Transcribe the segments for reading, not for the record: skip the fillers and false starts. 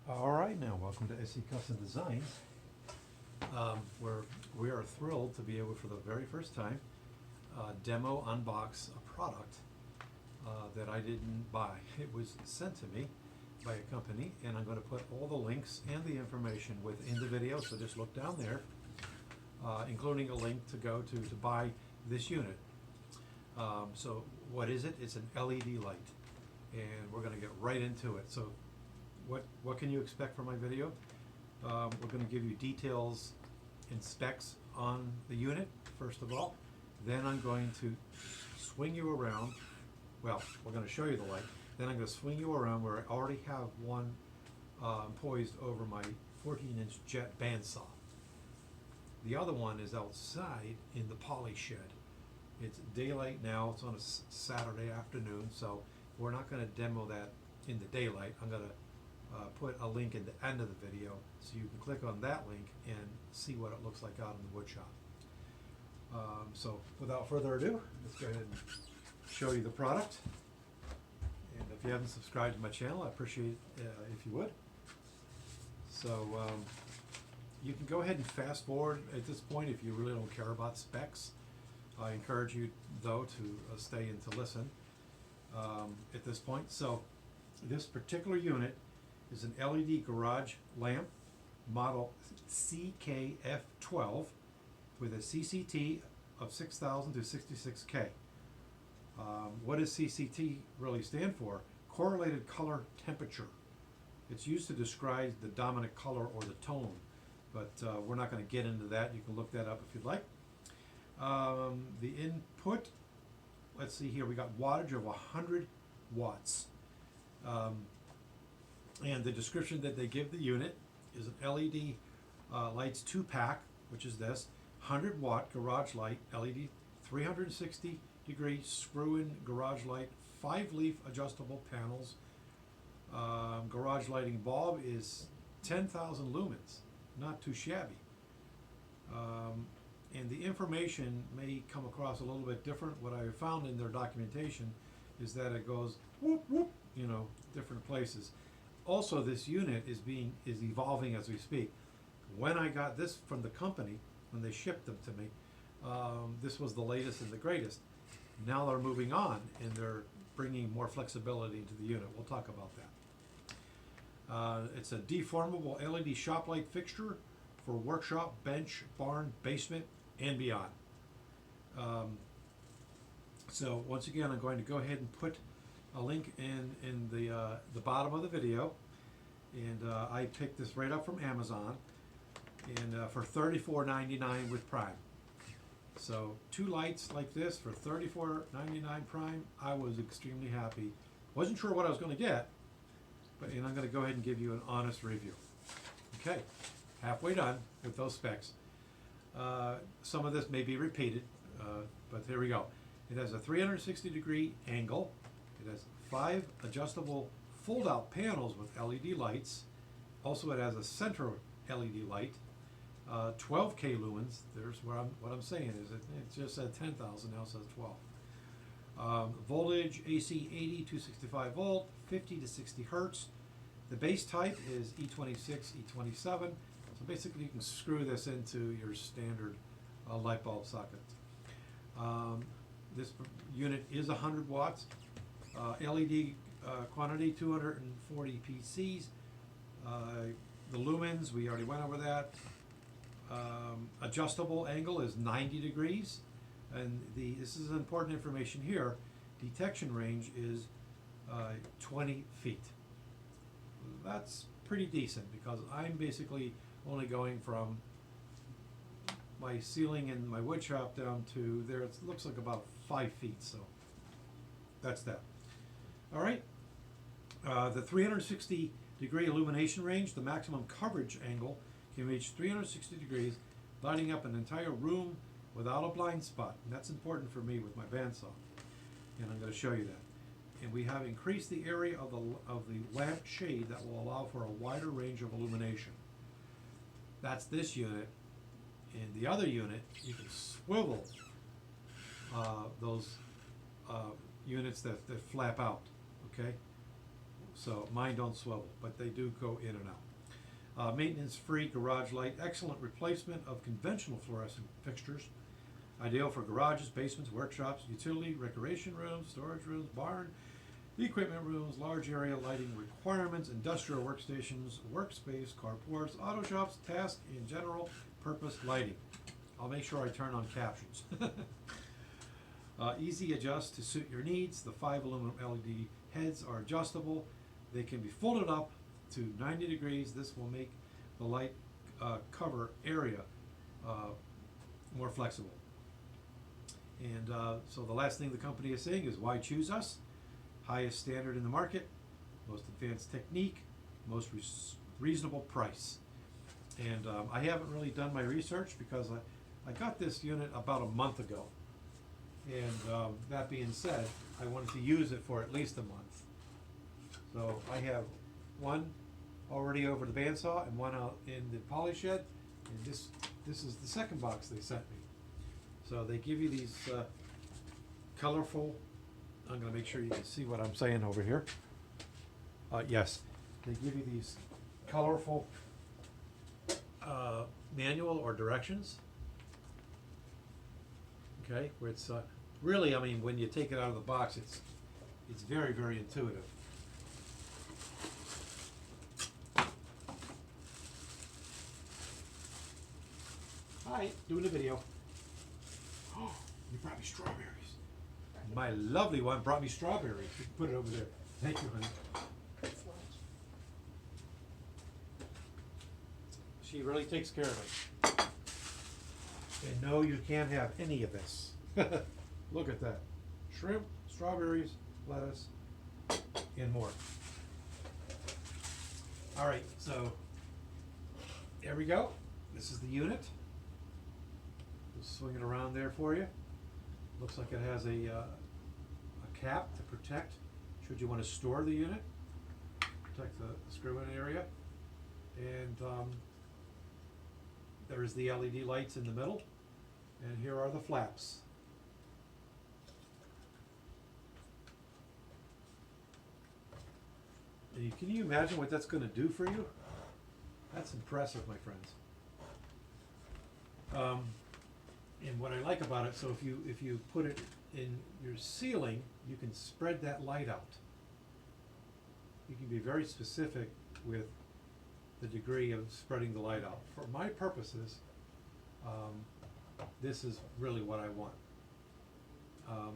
All right, now welcome to SC Custom Designs, where we are thrilled to be able, for the very first time, demo unbox a product that I didn't buy. It was sent to me by a company, and I'm going to put all the links and the information within the video. So just look down there, including a link to go to buy this unit. So what is it? It's an LED light, and we're going to get right into it. So what can you expect from my video? We're going to give you details and specs on the unit, first of all. Then I'm going to swing you around. Well, we're going to show you the light. Then I'm going to swing you around where I already have one poised over my 14-inch jet bandsaw. The other one is outside in the poly shed. It's daylight now. It's on a Saturday afternoon, so we're not going to demo that in the daylight. I'm going to put a link at the end of the video so you can click on that link and see what it looks like out in the woodshop. So without further ado, let's go ahead and show you the product. And if you haven't subscribed to my channel, I appreciate if you would. So you can go ahead and fast forward at this point if you really don't care about specs. I encourage you though to stay and to listen at this point. So this particular unit is an LED garage lamp, model CKF12, with a CCT of 6,000 to 66K. What does CCT really stand for? Correlated color temperature. It's used to describe the dominant color or the tone, but we're not going to get into that. You can look that up if you'd like. The input, let's see here, we got wattage of 100 watts. And the description that they give the unit is an LED lights 2-pack, which is this 100-watt garage light LED, 360-degree screw-in garage light, 5-leaf adjustable panels. Garage lighting bulb is 10,000 lumens, not too shabby. And the information may come across a little bit different. What I found in their documentation is that it goes whoop whoop, you know, different places. Also, this unit is evolving as we speak. When I got this from the company, when they shipped them to me, this was the latest and the greatest. Now they're moving on and they're bringing more flexibility into the unit. We'll talk about that. It's a deformable LED shop light fixture for workshop, bench, barn, basement, and beyond. So once again, I'm going to go ahead and put a link in the bottom of the video, and I picked this right up from Amazon, and for $34.99 with Prime. So 2 lights like this for $34.99 Prime. I was extremely happy. Wasn't sure what I was going to get, but I'm going to go ahead and give you an honest review. Okay, halfway done with those specs. Some of this may be repeated, but here we go. It has a 360-degree angle. It has 5 adjustable fold-out panels with LED lights. Also, it has a center LED light, 12K lumens. There's what I'm saying is it just said 10,000, now it says 12. Voltage AC 80 to 65 volt, 50 to 60 hertz. The base type is E26, E27. So basically, you can screw this into your standard light bulb socket. This unit is 100 watts. LED quantity 240 PCs. The lumens, we already went over that. Adjustable angle is 90 degrees, and this is important information here. Detection range is 20 feet. That's pretty decent because I'm basically only going from my ceiling in my woodshop down to there. It looks like about 5 feet, so that's that. All right, the 360-degree illumination range, the maximum coverage angle can reach 360 degrees, lighting up an entire room without a blind spot. And that's important for me with my bandsaw, and I'm going to show you that. And we have increased the area of the lamp shade that will allow for a wider range of illumination. That's this unit. In the other unit, you can swivel those units that flap out. Okay, so mine don't swivel, but they do go in and out. Maintenance-free garage light, excellent replacement of conventional fluorescent fixtures. Ideal for garages, basements, workshops, utility, recreation rooms, storage rooms, barn, equipment rooms, large area lighting requirements, industrial workstations, workspace, carports, auto shops, task, and general purpose lighting. I'll make sure I turn on captions. Easy adjust to suit your needs. The 5 aluminum LED heads are adjustable. They can be folded up to 90 degrees. This will make the light cover area more flexible. And so the last thing the company is saying is, why choose us? Highest standard in the market, most advanced technique, most reasonable price. And I haven't really done my research because I got this unit about a month ago. And that being said, I wanted to use it for at least a month. So I have one already over the bandsaw and one out in the poly shed. And this is the second box they sent me. So they give you these colorful, I'm going to make sure you can see what I'm saying over here. Yes, they give you these colorful manual or directions. Okay, where it's really, I mean, when you take it out of the box, it's very, very intuitive. Hi, doing a video. Oh, you brought me strawberries. My lovely one brought me strawberries. You can put it over there. Thank you, honey. She really takes care of it. And no, you can't have any of this. Look at that. Shrimp, strawberries, lettuce, and more. All right, so there we go. This is the unit. Just swing it around there for you. Looks like it has a cap to protect should you want to store the unit, protect the screw-in area. And there's the LED lights in the middle, and here are the flaps. And can you imagine what that's going to do for you? That's impressive, my friends. And what I like about it, so if you put it in your ceiling, you can spread that light out. You can be very specific with the degree of spreading the light out. For my purposes, this is really what I want.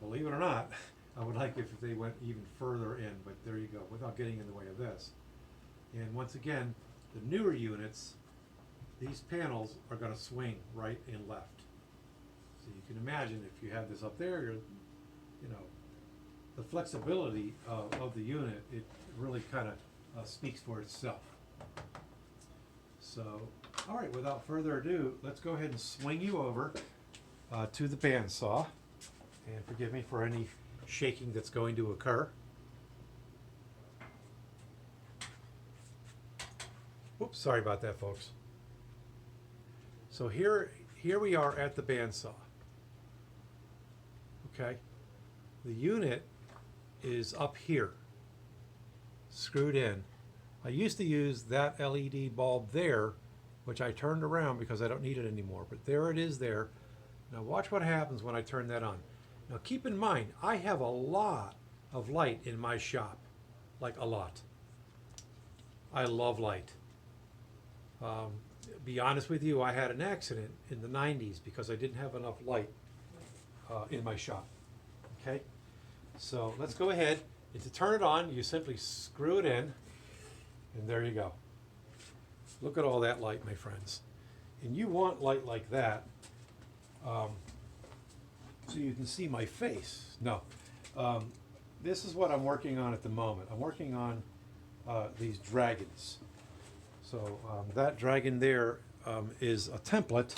Believe it or not, I would like if they went even further in, but there you go, without getting in the way of this. And once again, the newer units, these panels are going to swing right and left. So you can imagine if you have this up there, you know, the flexibility of the unit, it really kind of speaks for itself. So, all right, without further ado, let's go ahead and swing you over to the bandsaw. And forgive me for any shaking that's going to occur. Oops, sorry about that, folks. So here we are at the bandsaw. Okay, the unit is up here, screwed in. I used to use that LED bulb there, which I turned around because I don't need it anymore, but there it is there. Now watch what happens when I turn that on. Now keep in mind, I have a lot of light in my shop, like a lot. I love light. Be honest with you, I had an accident in the 90s because I didn't have enough light in my shop. Okay, so let's go ahead, and to turn it on, you simply screw it in, and there you go. Look at all that light, my friends. And you want light like that, so you can see my face. No, this is what I'm working on at the moment. I'm working on these dragons. So that dragon there is a template,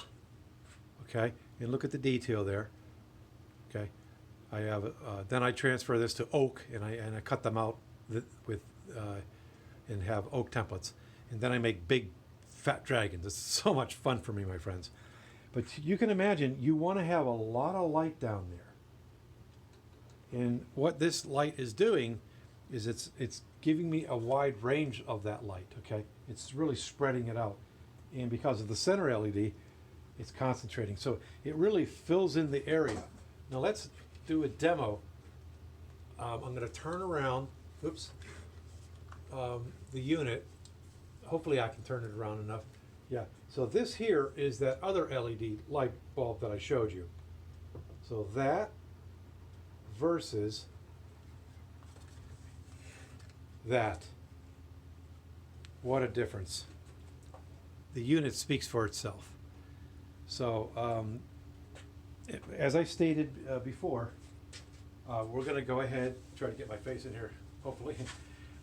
okay? And look at the detail there, okay? I have then I transfer this to oak, and I cut them out with and have oak templates, and then I make big fat dragons. It's so much fun for me, my friends. But you can imagine you want to have a lot of light down there, and what this light is doing is it's giving me a wide range of that light, okay? It's really spreading it out. And because of the center LED, it's concentrating. So it really fills in the area. Now let's do a demo. I'm going to turn around, oops, the unit. Hopefully I can turn it around enough. Yeah, so this here is that other LED light bulb that I showed you. So that versus that. What a difference. The unit speaks for itself. So, as I stated before, we're going to go ahead, try to get my face in here, hopefully.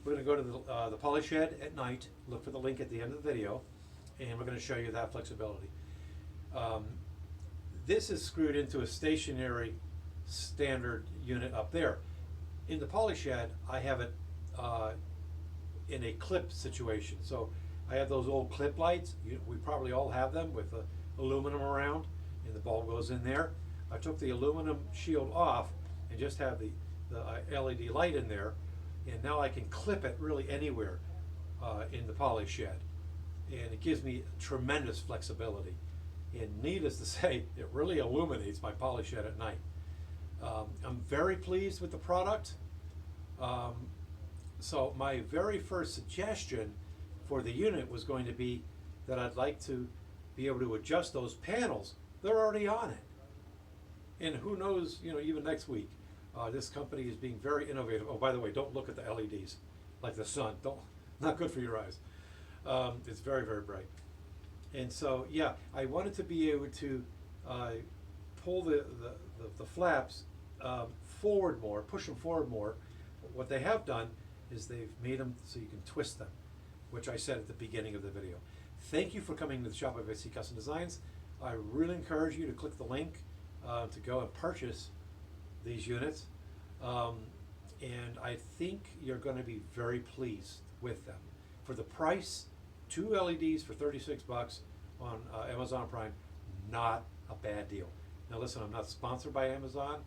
We're going to go to the Poly Shed at night, look for the link at the end of the video, and we're going to show you that flexibility. This is screwed into a stationary standard unit up there. In the Poly Shed, I have it in a clip situation. So I have those old clip lights. We probably all have them with the aluminum around, and the bulb goes in there. I took the aluminum shield off and just have the LED light in there, and now I can clip it really anywhere in the Poly Shed, and it gives me tremendous flexibility. And needless to say, it really illuminates my Poly Shed at night. I'm very pleased with the product. So my very first suggestion for the unit was going to be that I'd like to be able to adjust those panels. They're already on it. And who knows, even next week, this company is being very innovative. Oh, by the way, don't look at the LEDs like the sun. Not good for your eyes. It's very, very bright. And so, yeah, I wanted to be able to pull the flaps forward more, push them forward more. What they have done is they've made them so you can twist them, which I said at the beginning of the video. Thank you for coming to the shop of SC Custom Designs. I really encourage you to click the link to go and purchase these units. And I think you're going to be very pleased with them. For the price, 2 LEDs for 36 bucks on Amazon Prime, not a bad deal. Now listen, I'm not sponsored by Amazon,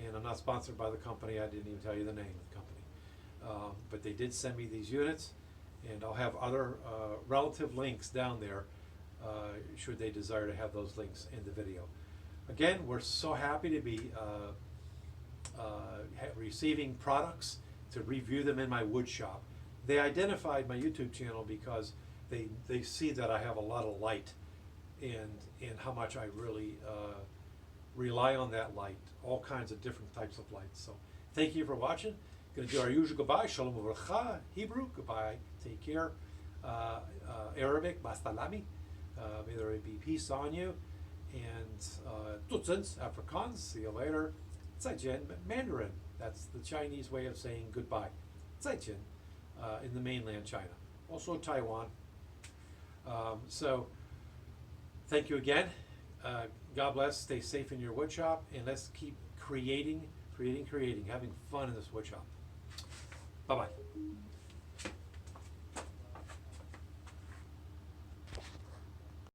and I'm not sponsored by the company. I didn't even tell you the name of the company. But they did send me these units, and I'll have other relative links down there should they desire to have those links in the video. Again, we're so happy to be receiving products to review them in my Woodshop. They identified my YouTube channel because they see that I have a lot of light and how much I really rely on that light, all kinds of different types of lights. So thank you for watching. Going to do our usual goodbye, shalom uvracha, Hebrew, goodbye, take care, Arabic, bastalami, may there be peace on you, and tutzins, Afrikaans, see you later, zaijian, Mandarin, that's the Chinese way of saying goodbye, zaijian, in the mainland China, also Taiwan. So thank you again. God bless, stay safe in your woodshop, and let's keep creating, having fun in this woodshop. Bye-bye.